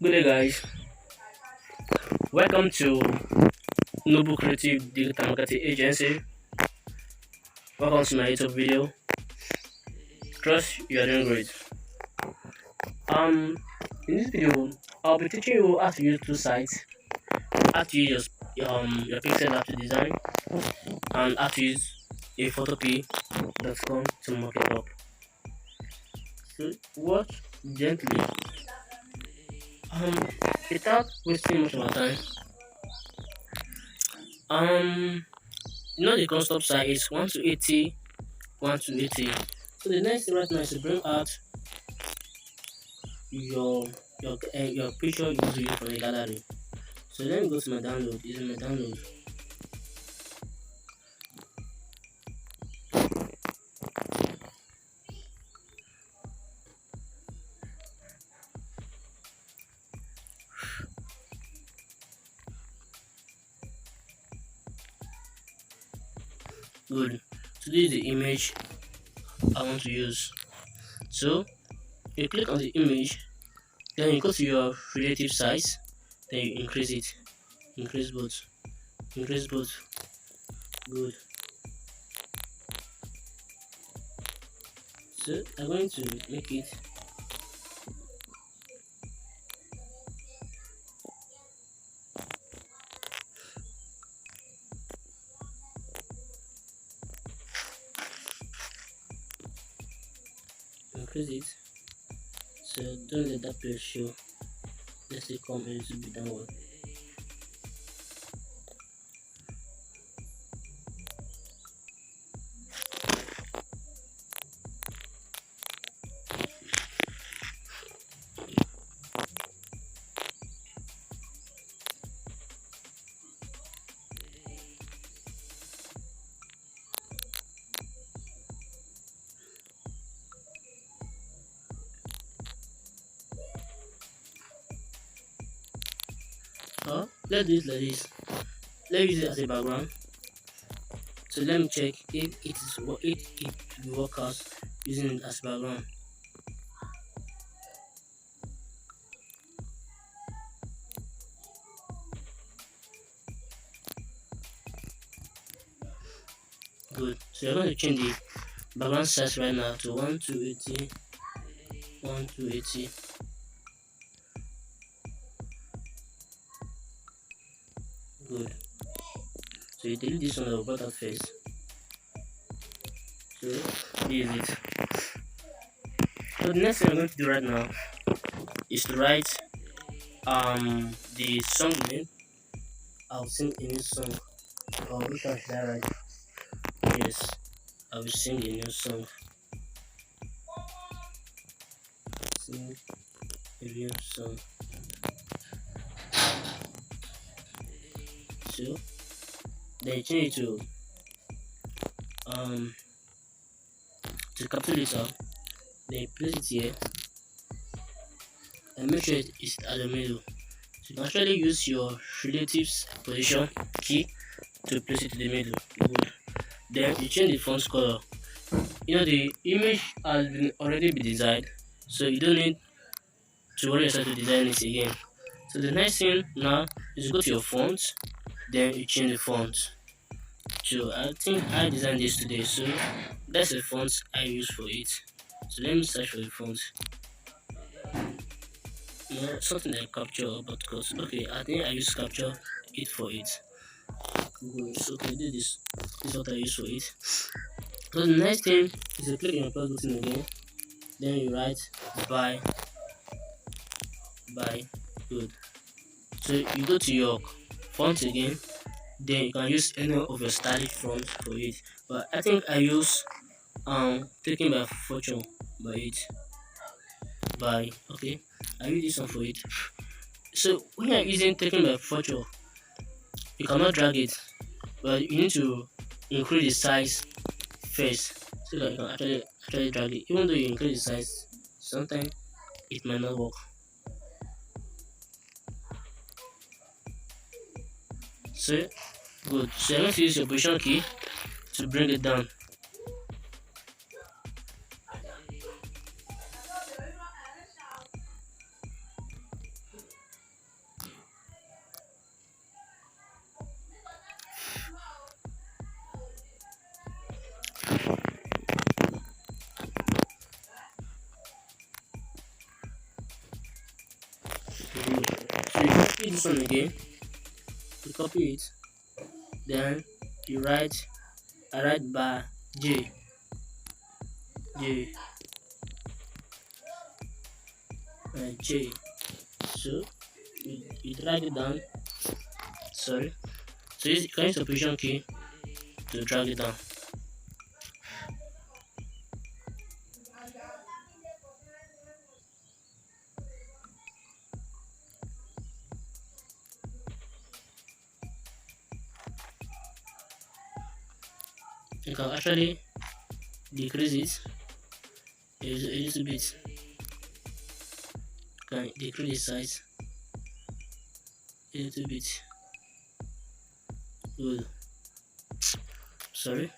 Good day, guys. Welcome to Noble Creative Digital Marketing Agency. Welcome to my YouTube video. Trust you are doing great. Um, in this video, I'll be teaching you how to use two sites, how to use your Pixellab to design, and how to use a photopea.com to mark it up. So watch gently. Um, without wasting much of our time. Um, the concept size is 1 to 80, 1 to 80. So the next thing right now is to bring out your your picture you want to use from the gallery. So let me go to my download. This is my download. Good. So this is the image I want to use. So you click on the image, then you go to your relative size, then you increase it. Increase both. Increase both. Good. So I'm going to make it increase it. So don't let that place show. Let's say come a little bit downward. Let's do it like this. Let's use it as a background. So let me check if it will work out using it as background. Good. So you're going to change the background size right now to 1 to 80, 1 to 80. Good. So you delete this one that will brought out first. So this is it. So the next thing I'm going to do right now is to write the song name. I'll sing a new song. Or which one should I write? Yes, I will sing a new song. Sing a new song. So then change it to capital letter. Then place it here and make sure it is at the middle. So you can actually use your relatives position key to place it in the middle. Good. Then you change the font color. The image has already been designed, so you don't need to worry yourself to design it again. So the next thing now is to go to your font, then you change the font. So I think I designed this today, so that's the font I use for it. So let me search for the font. Something like capture or cut. Okay, I think I use capture it for it. Good. So okay, this is what I use for it. So the next thing is to click on your plus button again, then you write by. Good. So you go to your font again, then you can use any of your stylish fonts for it. But I think I use taken by fortune by it. Okay, I use this one for it. So when you're using taken by fortune, you cannot drag it, but you need to increase the size first so that you can actually drag it. Even though you increase the size, sometimes it might not work. So good. So you're going to use your position key to bring it down. copy this one again. You copy it, then you write. I write by J. J. So you drag it down. Sorry. So you can use the position key to drag it down. You can actually decrease it a little bit. You can decrease the size a little bit. Good. Sorry.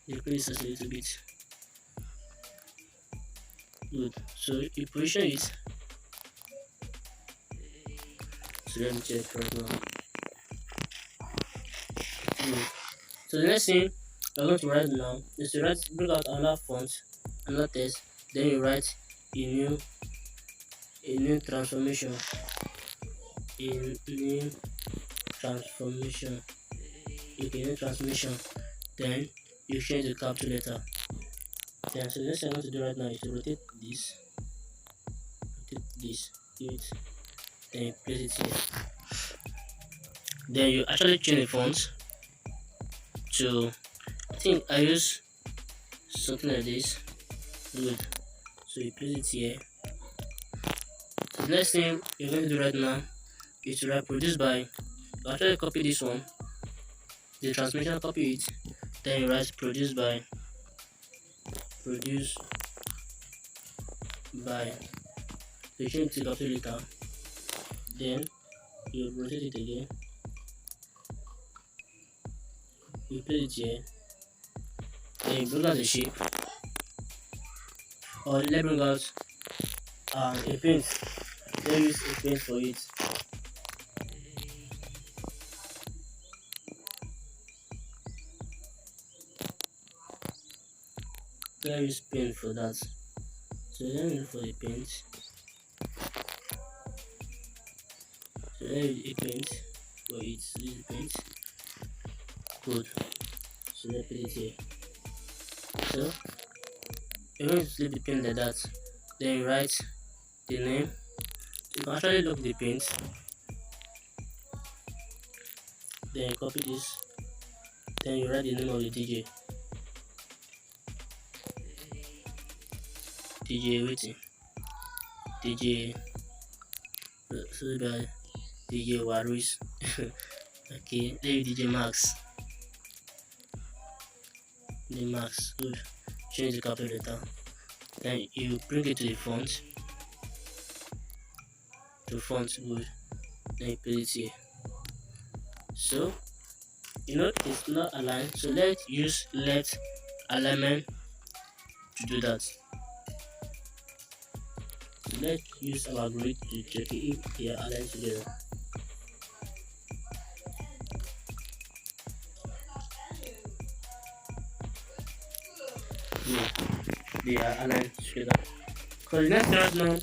Decrease it a little bit. Good. So you position it. So let me check right now. Good. So the next thing we're going to write now is to bring out another font, another text, then you write a new transformation. A new transformation. Then you change the capital letter. Then so the next thing I want to do right now is to rotate this, do it, then you place it here. Then you actually change the font to, I think I use something like this. Good. So you place it here. So the next thing you're going to do right now is to write produce by. You actually copy this one, the transformation, copy it, then you write produce by. You change to capital letter, then you rotate it again, you place it here, then you bring out the shape, or let's bring out a paint. Let's use a paint for it. Let's use paint for that. So let me look for the paint. So let's use a paint for it. This is paint. Good. So let's put it here. So you're going to leave the paint like that. Then you write the name. You can actually look the paint. Then you copy this. Then you write the name of the DJ. Waiting. DJ. So bad. DJ Warus. Okay, there you DJ Max. The Max. Good. Change the capital letter. Then you bring it to the font. Good. Then you put it here. So it's not aligned. So let's use left alignment to do that. So let's use our grid to check if they are aligned together. Yeah, they are aligned together. So the next thing right now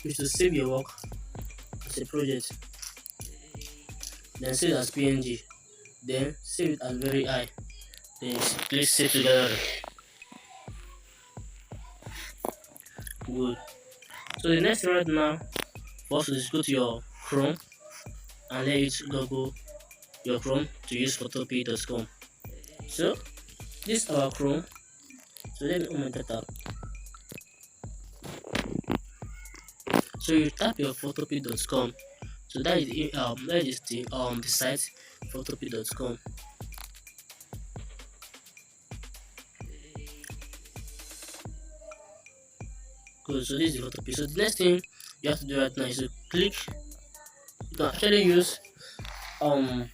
is to save your work as a project. Then save it as PNG. Then save it as very high. Then please save together. Good. So the next thing right now, first is go to your Chrome and let it logo your Chrome to use photopea.com. So this is our Chrome. So let me open that tab. So you tap your photopea.com. So that is the site photopea.com. Good. So this is the photopea. So the next thing you have to do right now is to click. You can actually use you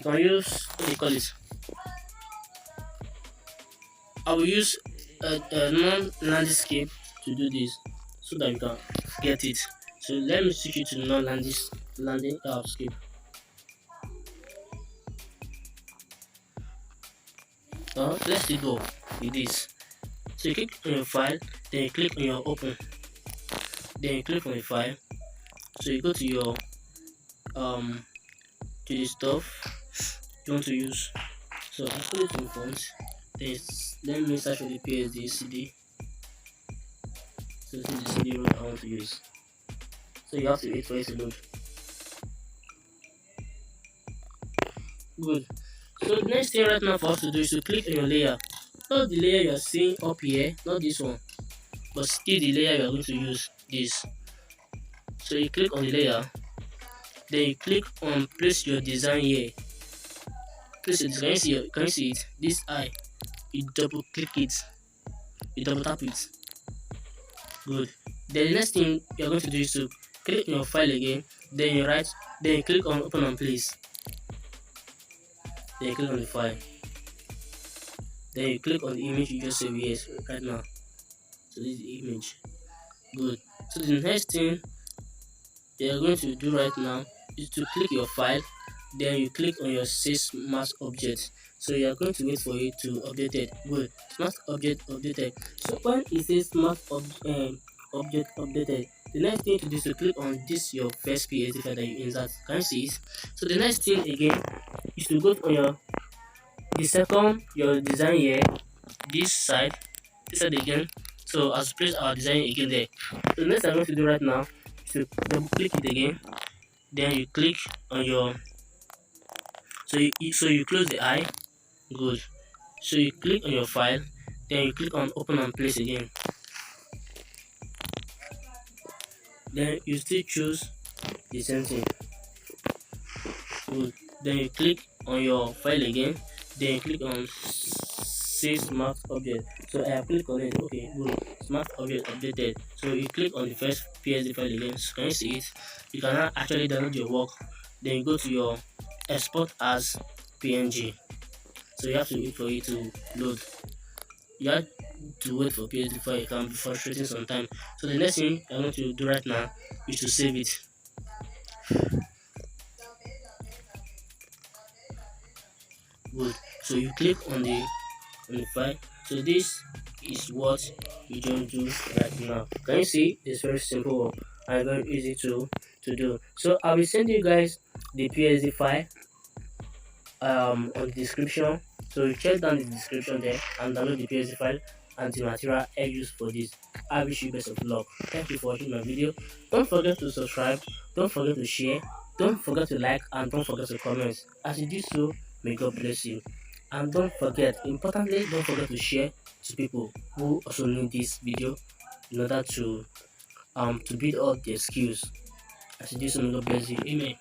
can use, what do you call it? I will use a non-landscape to do this so that you can get it. So let me switch it to non-landscape. Let's see go with this. So you click on your file, then you click on your open, then you click on the file. So you go to your to the stuff you want to use. So I put it in front. Then let me search for the PSD CD. So this is the CD root I want to use. So you have to wait for it to load. Good. So the next thing right now for us to do is to click on your layer. Not the layer you are seeing up here, not this one, but still the layer you are going to use, this. So you click on the layer, then you click on place your design here. Place it. Can you see it? This eye. You double click it. You double tap it. Good. Then the next thing you're going to do is to click on your file again. Then you write. Then you click on open and place. Then you click on the file. Then you click on the image you just saved here right now. So this is the image. Good. So the next thing you're going to do right now is to click your file. Then you click on your save smart object. So you are going to wait for it to update it. Good. Smart object updated. So when it says smart object updated, the next thing to do is to click on this your first PSD file that you insert. Can you see it? So the next thing again is to go on your design here, this side again. So as place our design again there. So the next I'm going to do right now is to double click it again. Then you click on your so you close the eye. Good. So you click on your file, then you click on open and place again. Then you still choose the same thing. Good. Then you click on your file again, then you click on save smart object. So I have clicked on it. Okay, good. Smart object updated. So you click on the first PSD file again. So can you see it? You can now actually download your work. Then you go to your export as PNG. So you have to wait for it to load. You have to wait for PSD file. It can be frustrating sometimes. So the next thing I'm going to do right now is to save it. Good. So you click on the file. So this is what you don't do right now. Can you see? It's very simple and very easy to do. So I will send you guys the PSD file on the description. So you check down the description there and download the PSD file and the material I use for this. I wish you best of luck. Thank you for watching my video. Don't forget to subscribe, don't forget to share, don't forget to like, and don't forget to comment. As you do so, may God bless you. And don't forget, importantly, don't forget to share to people who also need this video in order to build up their skills. As you do so, may God bless you. Amen.